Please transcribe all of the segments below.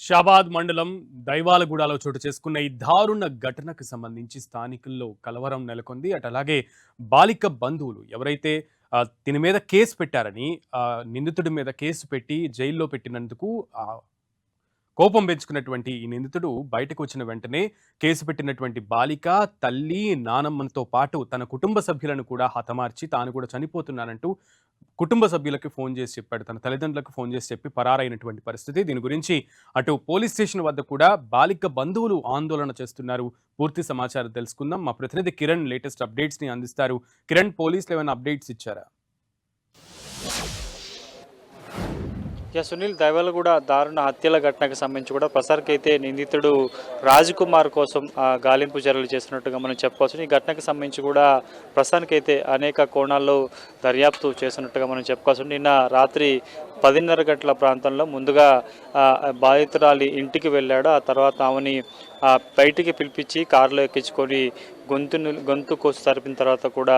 షాబాద్ మండలం దైవాలగూడలో చోటు చేసుకున్న ఈ దారుణ ఘటనకు సంబంధించి స్థానికుల్లో కలవరం నెలకొంది. అలాగే బాలిక బంధువులు ఎవరైతే దీని మీద కేసు పెట్టారని నిందితుడి మీద కేసు పెట్టి జైల్లో పెట్టినందుకు కోపం పెంచుకున్నటువంటి ఈ నిందితుడు బయటకు వచ్చిన వెంటనే కేసు పెట్టినటువంటి బాలిక తల్లి నానమ్మతో పాటు తన కుటుంబ సభ్యులను కూడా హతమార్చి తాను కూడా చనిపోతున్నానంటూ కుటుంబ సభ్యులకు ఫోన్ చేసి చెప్పాడు. తన తల్లిదండ్రులకు ఫోన్ చేసి చెప్పి పరారైనటువంటి పరిస్థితి. దీని గురించి అటు పోలీస్ స్టేషన్ వద్ద కూడా బాలిక బంధువులు ఆందోళన చేస్తున్నారు. పూర్తి సమాచారం తెలుసుకుందాం. మా ప్రతినిధి కిరణ్ లేటెస్ట్ అప్డేట్స్ ని అందిస్తారు. కిరణ్, పోలీసులు ఏమైనా అప్డేట్స్ ఇచ్చారా? సునీల్, దైవాలగూడ దారుణ హత్యల ఘటనకు సంబంధించి కూడా ప్రసార్కి అయితే నిందితుడు రాజ్ కుమార్ కోసం గాలింపు చర్యలు చేస్తున్నట్టుగా మనం చెప్పుకోవచ్చు. ఈ ఘటనకు సంబంధించి కూడా ప్రస్తుతానికి అయితే అనేక కోణాల్లో దర్యాప్తు చేస్తున్నట్టుగా మనం చెప్పుకోవచ్చు. నిన్న రాత్రి 10:30 గంటల ప్రాంతంలో ముందుగా బాధితురాలి ఇంటికి వెళ్ళాడు. ఆ తర్వాత ఆమెని బయటికి పిలిపించి కారులో ఎక్కించుకొని గొంతు కోసి తరిపిన తర్వాత కూడా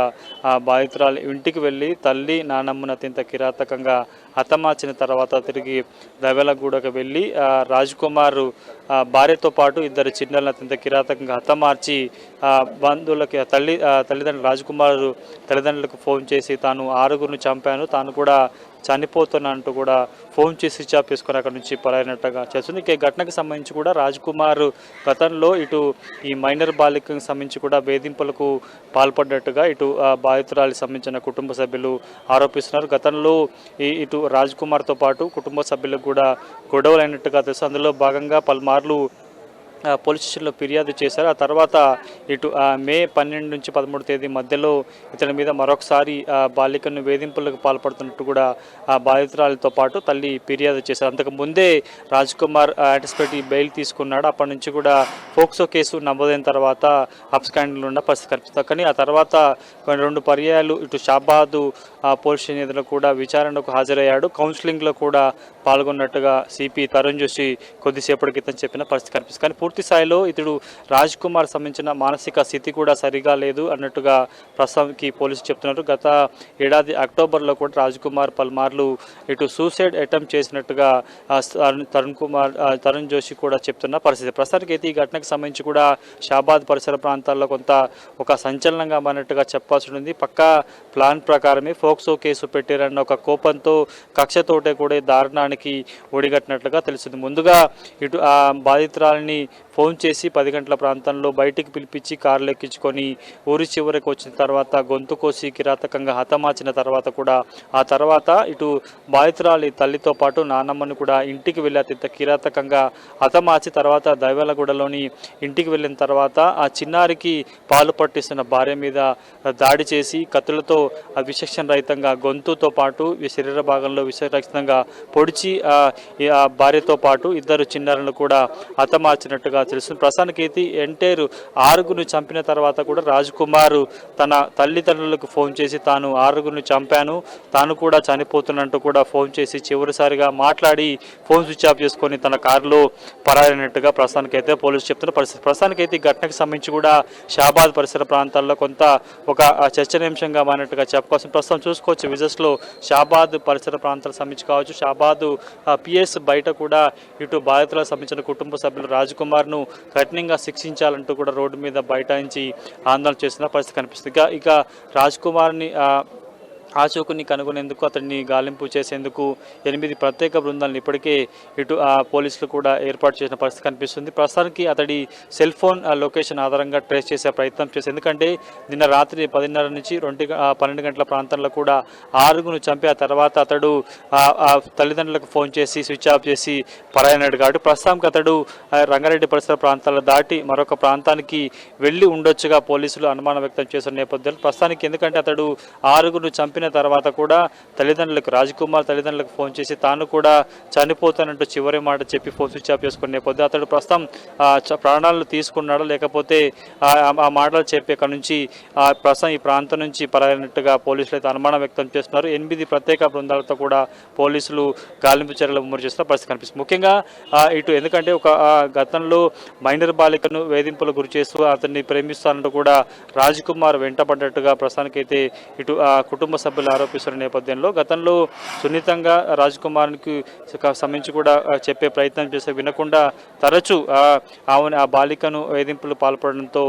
ఆ బాధితురాలు ఇంటికి వెళ్ళి తల్లి నానమ్మను అత్యంత కిరాతకంగా హతమార్చిన తర్వాత తిరిగి దైవాలగూడకు వెళ్ళి రాజ్ కుమార్ భార్యతో పాటు ఇద్దరు చిన్నలను అత్యంత కిరాతకంగా హతమార్చి బంధువులకి తల్లిదండ్రులు రాజ్ కుమార్ తల్లిదండ్రులకు ఫోన్ చేసి తాను 6గురిని చంపాను, తాను కూడా చనిపోతున్నా అంటూ కూడా ఫోన్ చేసి స్విచ్ ఆఫ్ చేసుకొని అక్కడ నుంచి పరాయినట్టుగా చేస్తుంది. ఈ ఘటనకు సంబంధించి కూడా రాజ్ కుమార్ గతంలో ఇటు ఈ మైనర్ బాలికకు సంబంధించి కూడా వేధింపులకు పాల్పడ్డట్టుగా ఇటు బాధితురాలికి సంబంధించిన కుటుంబ సభ్యులు ఆరోపిస్తున్నారు. గతంలో ఇటు రాజ్ కుమార్తో పాటు కుటుంబ సభ్యులకు కూడా గొడవలు అయినట్టుగా తెలుసు. అందులో భాగంగా పలుమార్లు పోలీస్ స్టేషన్లో ఫిర్యాదు చేశారు. ఆ తర్వాత ఇటు మే 12 నుంచి 13 తేదీ మధ్యలో ఇతని మీద మరొకసారి బాలికను వేధింపులకు పాల్పడుతున్నట్టు కూడా ఆ బాధితురాలతో పాటు తల్లి ఫిర్యాదు చేశారు. అంతకు ముందే రాజ్ కుమార్ యాంటిసిపేటరీ బెయిల్ తీసుకున్నాడు. అప్పటి నుంచి కూడా ఫోక్సో కేసు నమోదైన తర్వాత అబ్స్కాండింగ్లో ఉన్న పరిస్థితి కనిపిస్తుంది. కానీ ఆ తర్వాత 2 పర్యాయాలు ఇటు షాబాద్ పోలీస్ స్టేషన్ ఎదురు కూడా విచారణకు హాజరయ్యాడు. కౌన్సిలింగ్లో కూడా పాల్గొన్నట్టుగా సిపి తరుణ్ జోషి కొద్దిసేపటి క్రితం చెప్పిన పరిస్థితి కనిపిస్తుంది. కానీ పూర్తి స్థాయిలో ఇతడు రాజ్ కుమార్ సంబంధించిన మానసిక స్థితి కూడా సరిగా లేదు అన్నట్టుగా ప్రస్తుతానికి పోలీసులు చెప్తున్నారు. గత ఏడాది అక్టోబర్లో కూడా రాజ్ కుమార్ పలుమార్లు ఇటు సూసైడ్ అటెంప్ట్ చేసినట్టుగా తరుణ్ జోషి కూడా చెప్తున్న పరిస్థితి. ప్రస్తుతానికి అయితే ఈ ఘటనకు సంబంధించి కూడా షాబాద్ పరిసర ప్రాంతాల్లో కొంత ఒక సంచలనంగా మారినట్టుగా చెప్పాల్సి ఉంది. పక్కా ప్లాన్ ప్రకారమే ఫోక్సో కేసు పెట్టారన్న ఒక కోపంతో కక్షతోటే కూడా దారుణానికి ఒడిగట్టినట్లుగా తెలుస్తుంది. ముందుగా ఇటు ఆ బాధితురాలని ఫోన్ చేసి 10 గంటల ప్రాంతంలో బయటికి పిలిపించి కారులో ఎక్కించుకొని ఊరి చివరికి వచ్చిన తర్వాత గొంతు కోసి కిరాతకంగా హతమార్చిన తర్వాత కూడా ఆ తర్వాత ఇటు బాధితురాలి తల్లితో పాటు నానమ్మను కూడా ఇంటికి వెళ్ళి అత్యంత కిరాతకంగా హతమార్చి తర్వాత దైవాలగూడలోని ఇంటికి వెళ్ళిన తర్వాత ఆ చిన్నారికి పాలు పట్టిస్తున్న భార్య మీద దాడి చేసి కత్తులతో విచక్షణ రహితంగా గొంతుతో పాటు శరీర భాగంలో విషరహితంగా పొడిచి ఆ భార్యతో పాటు ఇద్దరు చిన్నారులను కూడా హతమార్చినట్టుగా తెలుస్తుంది. ప్రస్తుతానికి అయితే ఎంటైర్ 6గురిని చంపిన తర్వాత కూడా రాజ్ కుమార్ తన తల్లిదండ్రులకు ఫోన్ చేసి తాను 6గురిని చంపాను, తాను కూడా చనిపోతున్నట్టు కూడా ఫోన్ చేసి చివరిసారిగా మాట్లాడి ఫోన్ స్విచ్ ఆఫ్ చేసుకొని తన కారులో పరారైనట్టుగా ప్రస్తుతానికి అయితే పోలీసులు చెప్తున్న పరిస్థితి. ప్రస్తుతానికి అయితే ఈ ఘటనకు సంబంధించి కూడా షాబాద్ పరిసర ప్రాంతాల్లో కొంత ఒక చర్చనీయాంశంగా మారినట్టుగా చెప్పుకోవచ్చు. ప్రస్తుతం చూసుకోవచ్చు విజస్లో షాబాద్ పరిసర ప్రాంతాలకు సంబంధించి కావచ్చు, షాబాద్ పిఎస్ బయట కూడా ఇటు బాధితులకు సంబంధించిన కుటుంబ సభ్యులు రాజ్ కుమార్ను కఠినంగా శిక్షించాలంటూ కూడా రోడ్డు మీద బైఠాయించి ఆందోళన చేస్తున్న పరిస్థితి కనిపిస్తుంది. ఇక రాజ్ కుమార్ని ఆచూకుని కనుగొనేందుకు అతన్ని గాలింపు చేసేందుకు 8 ప్రత్యేక బృందాలను ఇప్పటికే ఇటు పోలీసులు కూడా ఏర్పాటు చేసిన పరిస్థితి కనిపిస్తుంది. ప్రస్తుతానికి అతడి సెల్ ఫోన్ లొకేషన్ ఆధారంగా ట్రేస్ చేసే ప్రయత్నం చేసి, ఎందుకంటే నిన్న రాత్రి 10:30 నుంచి 12 గంటల ప్రాంతంలో కూడా 6గురిని చంపి ఆ తర్వాత అతడు తల్లిదండ్రులకు ఫోన్ చేసి స్విచ్ ఆఫ్ చేసి పరాయనాడు. కాబట్టి ప్రస్తుతానికి అతడు రంగారెడ్డి పరిసర ప్రాంతాలను దాటి మరొక ప్రాంతానికి వెళ్ళి ఉండొచ్చుగా పోలీసులు అనుమానం వ్యక్తం చేసిన నేపథ్యంలో ప్రస్తుతానికి, ఎందుకంటే అతడు 6గురిని చంపి తర్వాత కూడా తల్లిదండ్రులకు రాజ్ కుమార్ తల్లిదండ్రులకు ఫోన్ చేసి తాను కూడా చనిపోతానంటూ చివరి మాట చెప్పి ఫోన్ స్విచ్ ఆఫ్ చేసుకునే నేపథ్యం అతడు ప్రస్తుతం ప్రాణాలు తీసుకున్నాడు, లేకపోతే ఆ మాటలు చెప్పి అక్కడ నుంచి ప్రస్తుతం ఈ ప్రాంతం నుంచి పరాయినట్టుగా పోలీసులు అయితే అనుమానం వ్యక్తం చేస్తున్నారు. 8 ప్రత్యేక బృందాలతో కూడా పోలీసులు గాలింపు చర్యలు ముమ్మడి చేస్తున్న పరిస్థితి కనిపిస్తుంది. ముఖ్యంగా ఇటు ఎందుకంటే ఒక గతంలో మైనర్ బాలికను వేధింపులకు గురి చేస్తూ అతన్ని ప్రేమిస్తానంటూ కూడా రాజ్ కుమార్ వెంటబడ్డట్టుగా ప్రస్తుతానికైతే ఇటు కుటుంబ సభ్యులు ఆరోపిస్తున్న నేపథ్యంలో గతంలో సున్నితంగా రాజ్ కుమార్కి సంబంధించి కూడా చెప్పే ప్రయత్నం చేస్తే వినకుండా తరచూ ఆ బాలికను వేధింపులు పాల్పడడంతో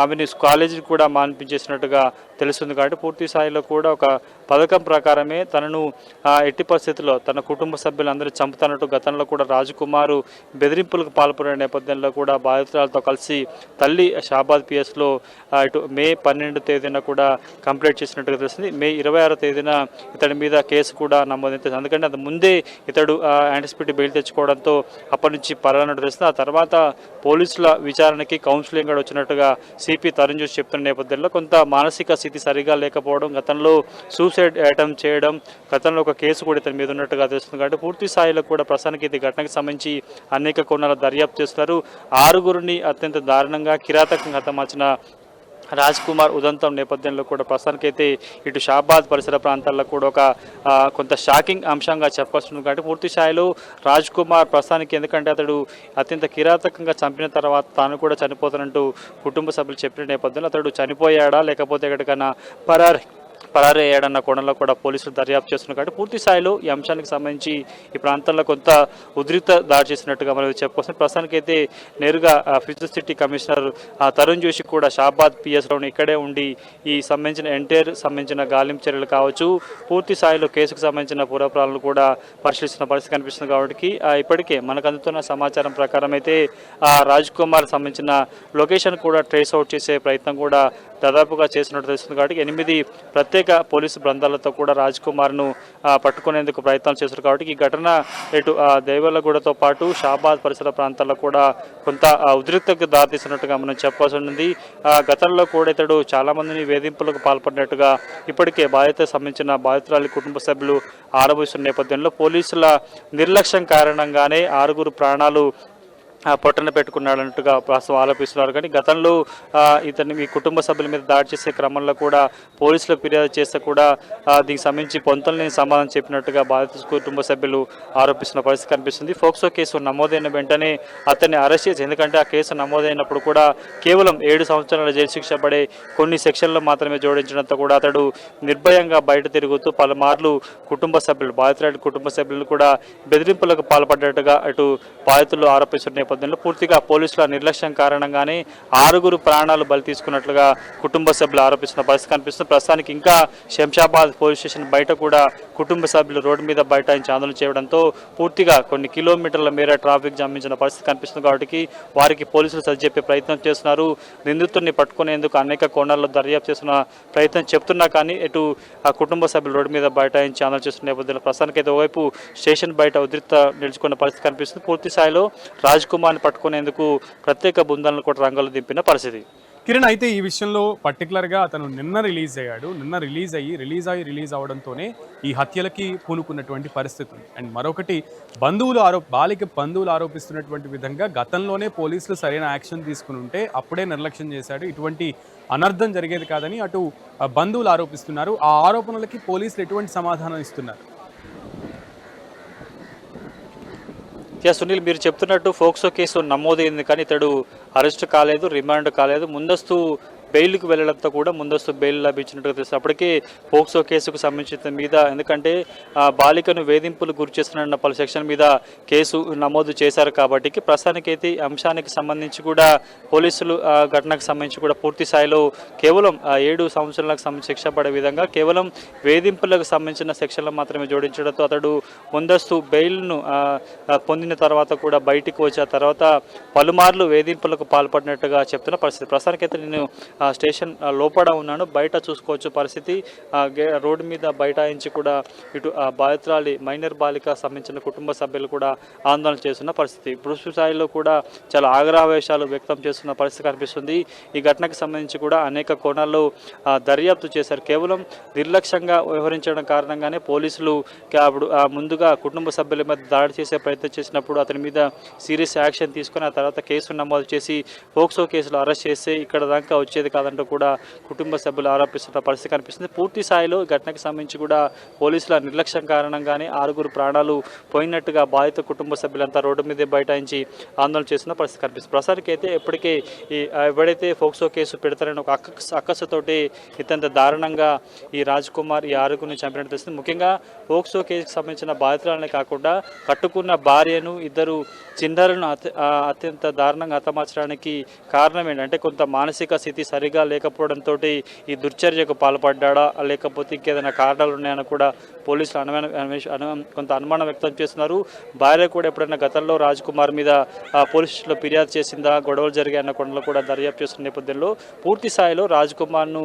ఆమెను కాలేజీకి కూడా మాన్పించేసినట్టుగా తెలుస్తుంది. కాబట్టి పూర్తి స్థాయిలో కూడా ఒక పథకం ప్రకారమే తనను ఎట్టి పరిస్థితుల్లో తన కుటుంబ సభ్యులందరూ చంపుతున్నట్టు గతంలో కూడా రాజకుమారు బెదిరింపులకు పాల్పడిన నేపథ్యంలో కూడా బాధితురాలతో కలిసి తల్లి షాబాద్ పిఎస్లో ఇటు మే 12 తేదీన కూడా కంప్లైంట్ చేసినట్టుగా తెలిసింది. మే 26 తేదీన ఇతడి మీద కేసు కూడా నమోదైంది. అందుకంటే అంత ముందే ఇతడు యాంటిసిపేట్ బెయిల్ తెచ్చుకోవడంతో అప్పటి నుంచి పరాన్నట్టు తెలిసింది. ఆ తర్వాత పోలీసుల విచారణకి కౌన్సిలింగ్ కూడా వచ్చినట్టుగా సిపి తరుణ్ జోషి చెప్తున్న నేపథ్యంలో కొంత మానసిక స్థితి సరిగా లేకపోవడం, గతంలో సూసైడ్ అటెంప్ట్ చేయడం, గతంలో ఒక కేసు కూడా ఇతని మీద ఉన్నట్టుగా తెలుస్తుంది. కాబట్టి పూర్తి స్థాయిలో కూడా ప్రస్తుతానికి ఇది ఘటనకు సంబంధించి అనేక కోణాల దర్యాప్తు చేస్తున్నారు. 6గురిని అత్యంత దారుణంగా కిరాతకంగా హతమార్చిన రాజ్ కుమార్ ఉదంతం నేపథ్యంలో కూడా ప్రస్తుతానికైతే ఇటు షాబాద్ పరిసర ప్రాంతాల్లో కూడా ఒక కొంత షాకింగ్ అంశంగా చెప్పాల్సింది. కాబట్టి పూర్తి స్థాయిలో రాజ్ కుమార్ ప్రస్తుతానికి, ఎందుకంటే అతడు అత్యంత కిరాతకంగా చంపిన తర్వాత తాను కూడా చనిపోతానంటూ కుటుంబ సభ్యులు చెప్పిన నేపథ్యంలో అతడు చనిపోయాడా లేకపోతే ఎక్కడికైనా పరారీ అయ్యాడన్న కోణంలో కూడా పోలీసులు దర్యాప్తు చేస్తున్నారు. కాబట్టి పూర్తి స్థాయిలో ఈ అంశానికి సంబంధించి ఈ ప్రాంతంలో కొంత ఉద్రిక్త దాడి చేసినట్టుగా మనం చెప్పుకోవచ్చు. ప్రస్తుతానికైతే నేరుగా future city commissioner Tarun Joshi కూడా షాబాద్ పిఎస్లోని ఇక్కడే ఉండి ఈ సంబంధించిన గాలింపు చర్యలు కావచ్చు, పూర్తి స్థాయిలో కేసుకు సంబంధించిన పూర్వపరాలను కూడా పరిశీలిస్తున్న పరిస్థితి కనిపిస్తుంది. కాబట్టి ఇప్పటికే మనకు అందుతున్న సమాచారం ప్రకారం అయితే రాజ్ కుమార్ సంబంధించిన లొకేషన్ కూడా ట్రేస్ అవుట్ చేసే ప్రయత్నం కూడా దాదాపుగా చేసినట్టు తెలుస్తుంది. కాబట్టి 8 ప్రత్యేక పోలీసు బృందాలతో కూడా రాజ్ కుమార్ను పట్టుకునేందుకు ప్రయత్నాలు చేశారు. కాబట్టి ఈ ఘటన ఇటు దేవల్లగూడతో పాటు షాబాద్ పరిసర ప్రాంతాల్లో కూడా కొంత ఉద్రిక్తకు దారితీసినట్టుగా మనం చెప్పాల్సి ఉంది. గతంలో కూడా ఇతడు చాలామందిని వేధింపులకు పాల్పడినట్టుగా ఇప్పటికే సంబంధించిన బాధితురాలి కుటుంబ సభ్యులు ఆరోపిస్తున్న నేపథ్యంలో పోలీసుల నిర్లక్ష్యం కారణంగానే 6గురు ప్రాణాలు పొట్టన పెట్టుకున్నాడన్నట్టుగా ప్రస్తుతం ఆరోపిస్తున్నారు. కానీ గతంలో ఈ కుటుంబ సభ్యుల మీద దాడి చేసే క్రమంలో కూడా పోలీసులు ఫిర్యాదు చేస్తే కూడా దీనికి సంబంధించి పొంతలేని సమాధానం చెప్పినట్టుగా బాధిత కుటుంబ సభ్యులు ఆరోపిస్తున్న పరిస్థితి కనిపిస్తుంది. ఫోక్సో కేసు నమోదైన వెంటనే అతన్ని అరెస్ట్ చేసి, ఎందుకంటే ఆ కేసు నమోదైనప్పుడు కూడా కేవలం 7 సంవత్సరాల జైలు శిక్ష పడే కొన్ని సెక్షన్లు మాత్రమే జోడించడంతో కూడా అతడు నిర్భయంగా బయట తిరుగుతూ పలుమార్లు బాధితురాలి కుటుంబ సభ్యులను కూడా బెదిరింపులకు పాల్పడ్డట్టుగా అటు బాధితులు ఆరోపిస్తున్న నేపథ్యంలో పూర్తిగా పోలీసుల నిర్లక్ష్యం కారణంగానే 6గురు ప్రాణాలు బలి తీసుకున్నట్లుగా కుటుంబ సభ్యులు ఆరోపిస్తున్న పరిస్థితి కనిపిస్తుంది. ప్రస్తుతానికి ఇంకా శంషాబాద్ పోలీస్ స్టేషన్ బయట కూడా కుటుంబ సభ్యులు రోడ్డు మీద బైఠాయించి ఆందోళన చేయడంతో పూర్తిగా కొన్ని కిలోమీటర్ల మేర ట్రాఫిక్ జామించిన పరిస్థితి కనిపిస్తుంది. కాబట్టి వారికి పోలీసులు సరిచెప్పే ప్రయత్నం చేస్తున్నారు. నిందితుడిని పట్టుకునేందుకు అనేక కోణాల్లో దర్యాప్తు చేస్తున్న ప్రయత్నం చెప్తున్నా కానీ ఇటు ఆ కుటుంబ సభ్యులు రోడ్డు మీద బైఠాయించి ఆందోళన చేస్తున్న నేపథ్యంలో ప్రస్తుతానికి అయితే ఓవైపు స్టేషన్ బయట ఉద్రిక్త నిలుచుకున్న పరిస్థితి కనిపిస్తుంది. పూర్తి స్థాయిలో రాజ్ కుమార్ని పట్టుకునేందుకు ప్రత్యేక బృందాలను కూడా రంగంలో దింపిన పరిస్థితి. కిరణ్, అయితే ఈ విషయంలో పర్టికులర్గా అతను నిన్న రిలీజ్ రిలీజ్ అవడంతోనే ఈ హత్యలకి పూనుకున్నటువంటి పరిస్థితి ఉంది. అండ్ మరొకటి, బాలిక బంధువులు ఆరోపిస్తున్నటువంటి విధంగా గతంలోనే పోలీసులు సరైన యాక్షన్ తీసుకుని ఉంటే అప్పుడే నిర్లక్ష్యం చేశాడు, ఇటువంటి అనర్థం జరిగేది కాదని అటు బంధువులు ఆరోపిస్తున్నారు. ఆ ఆరోపణలకి పోలీసులు ఎటువంటి సమాధానం ఇస్తున్నారు? సునీల్, మీరు చెప్తున్నట్టు ఫోక్సో కేసు నమోదైంది కానీ ఇతడు అరెస్ట్ కాలేదు, రిమాండ్ కాలేదు. ముందస్తు బెయిల్కి వెళ్ళడంతో కూడా ముందస్తు బెయిల్ లభించినట్టుగా తెలుస్తుంది. అప్పటికే పోక్సో కేసుకు సంబంధించిన మీద, ఎందుకంటే బాలికను వేధింపులు గురి చేస్తున్న పలు సెక్షన్ మీద కేసు నమోదు చేశారు. కాబట్టి ప్రస్తుతానికైతే అంశానికి సంబంధించి కూడా పోలీసులు ఘటనకు సంబంధించి కూడా పూర్తి స్థాయిలో కేవలం 7 సంవత్సరాలకు సంబంధించి శిక్ష పడే విధంగా కేవలం వేధింపులకు సంబంధించిన సెక్షన్లు మాత్రమే జోడించడంతో అతడు ముందస్తు బెయిల్ను పొందిన తర్వాత కూడా బయటికి వచ్చి ఆ తర్వాత పలుమార్లు వేధింపులకు పాల్పడినట్టుగా చెప్తున్న పరిస్థితి. ప్రస్తుతానికైతే నేను స్టేషన్ లోపల ఉన్నాను, బయట చూసుకోవచ్చు పరిస్థితి. రోడ్డు మీద బైఠాయించి కూడా ఇటు బాధితురాలి మైనర్ బాలిక సంబంధించిన కుటుంబ సభ్యులు కూడా ఆందోళన చేస్తున్న పరిస్థితి. పురుష స్థాయిలో కూడా చాలా ఆగ్రహావేశాలు వ్యక్తం చేస్తున్న పరిస్థితి కనిపిస్తుంది. ఈ ఘటనకు సంబంధించి కూడా అనేక కోణాల్లో దర్యాప్తు చేశారు. కేవలం నిర్లక్ష్యంగా వ్యవహరించడం కారణంగానే పోలీసులు అప్పుడు ముందుగా కుటుంబ సభ్యుల మీద దాడి చేసే ప్రయత్నం చేసినప్పుడు అతని మీద సీరియస్ యాక్షన్ తీసుకొని ఆ తర్వాత కేసు నమోదు చేసి పోక్సో కేసులో అరెస్ట్ చేస్తే ఇక్కడ దాకా వచ్చేది కాదంటూ కూడా కుటుంబ సభ్యులు ఆరోపిస్తున్న పరిస్థితి కనిపిస్తుంది. పూర్తి స్థాయిలో ఈ ఘటనకు సంబంధించి కూడా పోలీసుల నిర్లక్ష్యం కారణంగానే 6 ప్రాణాలు పోయినట్టుగా బాధిత కుటుంబ సభ్యులంతా రోడ్డు మీదే బైఠాయించి ఆందోళన చేస్తున్న పరిస్థితి కనిపిస్తుంది. ప్రస్తుతానికి అయితే ఎప్పటికే ఈ ఎవడైతే ఫోక్సో కేసు పెడతారని ఒక అక్కసుతోటి ఇతంత దారుణంగా ఈ రాజ్ కుమార్ ఈ 6గురిని చంపినట్టు తెలుస్తుంది. ముఖ్యంగా ఫోక్సో కేసుకు సంబంధించిన బాధితులనే కాకుండా కట్టుకున్న భార్యను 2 చిన్నారులను అత్యంత దారుణంగా హతమార్చడానికి కారణం ఏంటంటే కొంత మానసిక స్థితి సరిగా లేకపోవడంతో ఈ దుర్చర్యకు పాల్పడ్డా లేకపోతే ఇంకేదైనా కారణాలు ఉన్నాయని కూడా పోలీసులు కొంత అనుమానం వ్యక్తం చేస్తున్నారు. భార్య కూడా ఎప్పుడైనా గతంలో రాజ్ కుమార్ మీద పోలీస్ స్టేషన్లో ఫిర్యాదు చేసిందా, గొడవలు జరిగాయన్న కొండలో కూడా దర్యాప్తు చేస్తున్న నేపథ్యంలో పూర్తి స్థాయిలో రాజ్ కుమార్ను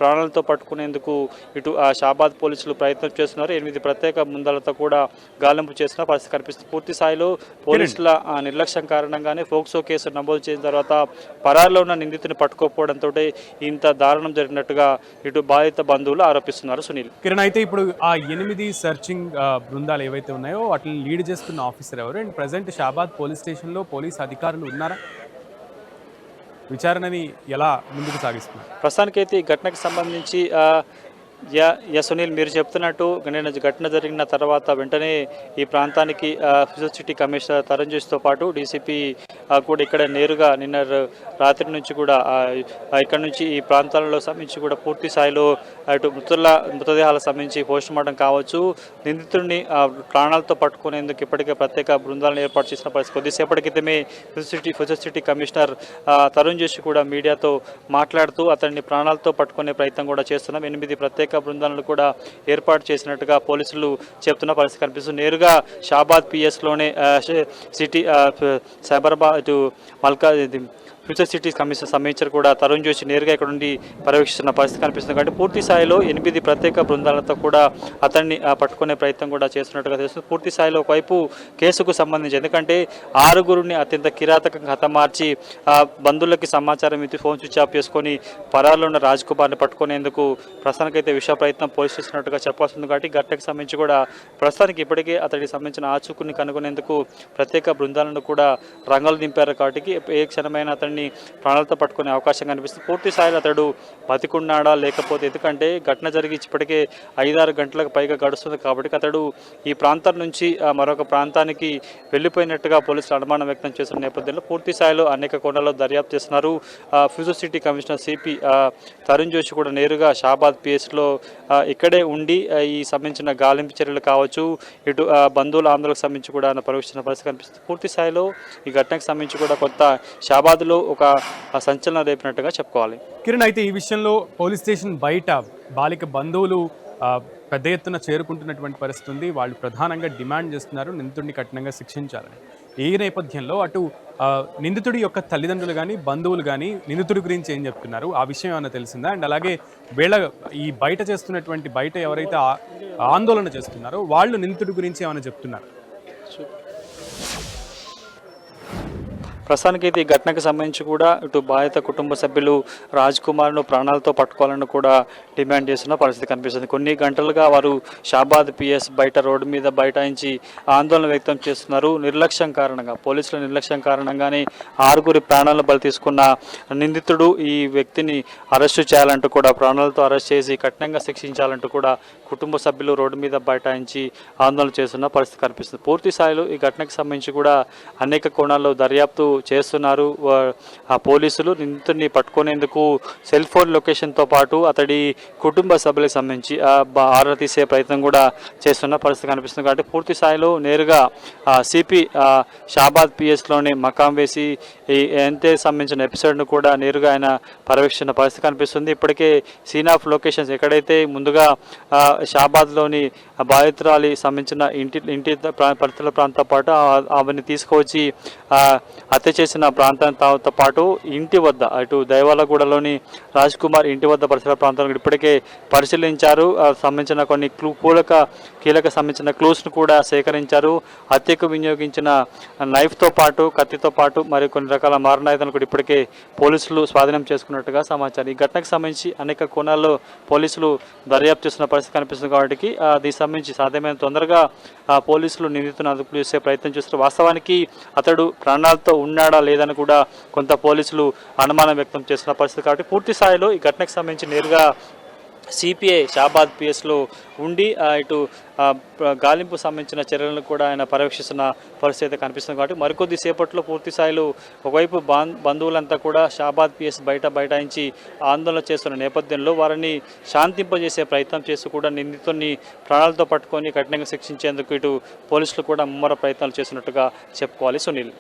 ప్రాణాలతో పట్టుకునేందుకు ఇటు షాబాద్ పోలీసులు ప్రయత్నం చేస్తున్నారు. 8 ప్రత్యేక బృందాలతో కూడా గాలింపు చేస్తున్న పరిస్థితి కనిపిస్తుంది. పూర్తి స్థాయిలో పోలీసుల నిర్లక్ష్యం కారణంగానే ఫోక్సో కేసు నమోదు చేసిన తర్వాత పరారిలో ఉన్న నిందితుని పట్టుకోకపోవడంతో ఇంత దారుణం జరిగినట్టుగా ఇటు బాధిత బంధువులు ఆరోపిస్తున్నారు. సునీల్, కిరణ్, అయితే ఇప్పుడు ఆ 8 సర్చింగ్ బృందాలు ఏవైతే ఉన్నాయో వాటిని లీడ్ చేస్తున్న ఆఫీసర్ ఎవరు? అండ్ ప్రజెంట్ షాబాద్ పోలీస్ స్టేషన్లో పోలీస్ అధికారులు ఉన్నారా? విచారణని ఎలా ముందుకు సాగిస్తున్నారు? ప్రస్తుతానికైతే ఈ ఘటనకు సంబంధించి సునీల్, మీరు చెప్తున్నట్టు నేను ఘటన జరిగిన తర్వాత వెంటనే ఈ ప్రాంతానికి ఫిజిల్ సిటీ కమిషనర్ తరంజీష్తో పాటు డీసీపీ కూడా ఇక్కడ నేరుగా నిన్న రాత్రి నుంచి కూడా ఇక్కడ నుంచి ఈ ప్రాంతాలలో సంబంధించి కూడా పూర్తి స్థాయిలో అటు మృతదేహాలకు సంబంధించి పోస్టుమార్టం కావచ్చు, నిందితుడిని ప్రాణాలతో పట్టుకునేందుకు ఇప్పటికే ప్రత్యేక బృందాలను ఏర్పాటు చేసిన పరిస్థితి. కొద్దిసేపటి క్రితమే fizzle city commissioner Tarun Joshi కూడా మీడియాతో మాట్లాడుతూ అతన్ని ప్రాణాలతో పట్టుకునే ప్రయత్నం కూడా చేస్తున్నాం. 8 ప్రత్యేక బృందాలను కూడా ఏర్పాటు చేసినట్టుగా పోలీసులు చెప్తున్న పరిస్థితి కనిపిస్తుంది. నేరుగా షాబాద్ పిఎస్లోనే సిటీ సైబరాబాద్ ఇటు మల్కా ఫ్యూచర్ సిటీస్ కమిషన్ కమిషనర్ కూడా తరుణ్ జోషి నేరుగా ఇక్కడ నుండి పర్యవేక్షిస్తున్న పరిస్థితి కనిపిస్తుంది. కాబట్టి పూర్తి స్థాయిలో 8 ప్రత్యేక బృందాలతో కూడా అతన్ని పట్టుకునే ప్రయత్నం కూడా చేస్తున్నట్టుగా తెలుస్తుంది. పూర్తి స్థాయిలో ఒకవైపు కేసుకు సంబంధించి ఎందుకంటే 6గురిని అత్యంత కిరాతకంగా హతమార్చి బంధువులకి సమాచారం ఇచ్చి ఫోన్ స్విచ్ ఆఫ్ చేసుకొని పరారులో ఉన్న రాజ్ కుమార్ని పట్టుకునేందుకు ప్రస్తుతానికైతే విష ప్రయత్నం పోలీసు చేస్తున్నట్టుగా చెప్పాల్సింది. కాబట్టి ఘటనకు సంబంధించి కూడా ప్రస్తుతానికి ఇప్పటికే అతడికి సంబంధించిన ఆచూకుని కనుగొనేందుకు ప్రత్యేక బృందాలను కూడా రంగంలో దింపారు. కాబట్టి ఏ క్షణమైన అతన్ని ప్రాణాలతో పట్టుకునే అవకాశం కనిపిస్తుంది. పూర్తి స్థాయిలో అతడు బతికున్నాడా లేకపోతే, ఎందుకంటే ఘటన జరిగి ఇప్పటికే 5-6 గంటలకు పైగా గడుస్తుంది కాబట్టి అతడు ఈ ప్రాంతం నుంచి మరొక ప్రాంతానికి వెళ్ళిపోయినట్టుగా పోలీసులు అనుమానం వ్యక్తం చేస్తున్న నేపథ్యంలో పూర్తి స్థాయిలో అనేక కోణాల్లో దర్యాప్తు చేస్తున్నారు. Future city commissioner CP Tarun Joshi కూడా నేరుగా షాబాద్ పిఎస్లో ఇక్కడే ఉండి ఈ సంబంధించిన గాలింపు చర్యలు కావచ్చు, ఇటు బంధువుల ఆందోళనకు సంబంధించి కూడా పర్యవేక్షిస్తున్న పరిస్థితి కనిపిస్తుంది. పూర్తి స్థాయిలో ఈ ఘటనకు సంబంధించి కూడా కొత్త షాబాద్లో ఒక సంచలనం రేపినట్టుగా చెప్పుకోవాలి. కిరణ్, అయితే ఈ విషయంలో పోలీస్ స్టేషన్ బయట బాలిక బంధువులు పెద్ద ఎత్తున చేరుకుంటున్నటువంటి పరిస్థితి ఉంది. వాళ్ళు ప్రధానంగా డిమాండ్ చేస్తున్నారు నిందితుడిని కఠినంగా శిక్షించాలని. ఈ నేపథ్యంలో అటు నిందితుడి యొక్క తల్లిదండ్రులు కానీ బంధువులు కానీ నిందితుడి గురించి ఏం చెప్తున్నారు, ఆ విషయం ఏమైనా తెలిసిందా? అండ్ అలాగే ఈ బయట చేస్తున్నటువంటి బయట ఎవరైతే ఆందోళన చేస్తున్నారో వాళ్ళు నిందితుడి గురించి ఏమైనా చెప్తున్నారు? ప్రస్తుతానికైతే ఈ ఘటనకు సంబంధించి కూడా ఇటు బాధిత కుటుంబ సభ్యులు రాజ్ కుమార్ను ప్రాణాలతో పట్టుకోవాలని కూడా డిమాండ్ చేస్తున్న పరిస్థితి కనిపిస్తుంది. కొన్ని గంటలుగా వారు షాబాద్ పిఎస్ బయట రోడ్డు మీద బైఠాయించి ఆందోళన వ్యక్తం చేస్తున్నారు. నిర్లక్ష్యం కారణంగా, పోలీసుల నిర్లక్ష్యం కారణంగానే 6గురి ప్రాణాలను బలి తీసుకున్న నిందితుడు ఈ వ్యక్తిని అరెస్టు చేయాలంటూ కూడా, ప్రాణాలతో అరెస్ట్ చేసి కఠినంగా శిక్షించాలంటూ కూడా కుటుంబ సభ్యులు రోడ్డు మీద బైఠాయించి ఆందోళన చేస్తున్న పరిస్థితి కనిపిస్తుంది. పూర్తి స్థాయిలో ఈ ఘటనకు సంబంధించి కూడా అనేక కోణాల్లో దర్యాప్తు చేస్తున్నారు. ఆ పోలీసులు నిందితుడిని పట్టుకునేందుకు సెల్ ఫోన్ లొకేషన్తో పాటు అతడి కుటుంబ సభ్యులకు సంబంధించి ఆరా తీసే ప్రయత్నం కూడా చేస్తున్న పరిస్థితి కనిపిస్తుంది. కాబట్టి పూర్తి స్థాయిలో నేరుగా సిపి షాబాద్ పిఎస్లోనే మకాం వేసి ఈ ఎంతే సంబంధించిన ఎపిసోడ్ను కూడా నేరుగా ఆయన పర్యవేక్షిస్తున్న పరిస్థితి కనిపిస్తుంది. ఇప్పటికే సీన్ ఆఫ్ లొకేషన్స్ ఎక్కడైతే ముందుగా షాబాద్లోని బాధితురాలి సంబంధించిన ఇంటి పరిసర ప్రాంతంతో పాటు ఆమెను తీసుకువచ్చి హత్య చేసిన ప్రాంతంతో పాటు ఇంటి వద్ద అటు దైవాలగూడలోని రాజ్ కుమార్ ఇంటి వద్ద పరిసర ప్రాంతాలను ఇప్పటికే పరిశీలించారు. సంబంధించిన కొన్ని కీలక సంబంధించిన క్లూస్ను కూడా సేకరించారు. హత్యకు వినియోగించిన నైఫ్తో పాటు కత్తితో పాటు మరి కొన్ని రకాల మారణాయుధాలను కూడా ఇప్పటికే పోలీసులు స్వాధీనం చేసుకున్నట్టుగా సమాచారం. ఈ ఘటనకు సంబంధించి అనేక కోణాల్లో పోలీసులు దర్యాప్తు చేస్తున్న పరిస్థితి కనిపిస్తుంది. కాబట్టి దీనికి సంబంధించి సాధ్యమైన తొందరగా పోలీసులు నిందితులను అదుపు చేసే ప్రయత్నం చేస్తారు. వాస్తవానికి అతడు ప్రాణాలతో ఉన్న ఉన్నాడా లేదని కూడా కొంత పోలీసులు అనుమానం వ్యక్తం చేస్తున్న పరిస్థితి. కాబట్టి పూర్తి స్థాయిలో ఈ ఘటనకు సంబంధించి నేరుగా సిపిఐ షాబాద్ పిఎస్లో ఉండి ఇటు గాలింపు సంబంధించిన చర్యలను కూడా ఆయన పర్యవేక్షిస్తున్న పరిస్థితి అయితే కనిపిస్తుంది. కాబట్టి మరికొద్ది సేపట్లో పూర్తి స్థాయిలో ఒకవైపు బంధువులంతా కూడా షాబాద్ పిఎస్ బైఠాయించి ఆందోళన చేస్తున్న నేపథ్యంలో వారిని శాంతింపజేసే ప్రయత్నం చేస్తూ కూడా నిందితుడిని ప్రాణాలతో పట్టుకొని కఠినంగా శిక్షించేందుకు ఇటు పోలీసులు కూడా ముమ్మర ప్రయత్నాలు చేస్తున్నట్టుగా చెప్పుకోవాలి. సునీల్.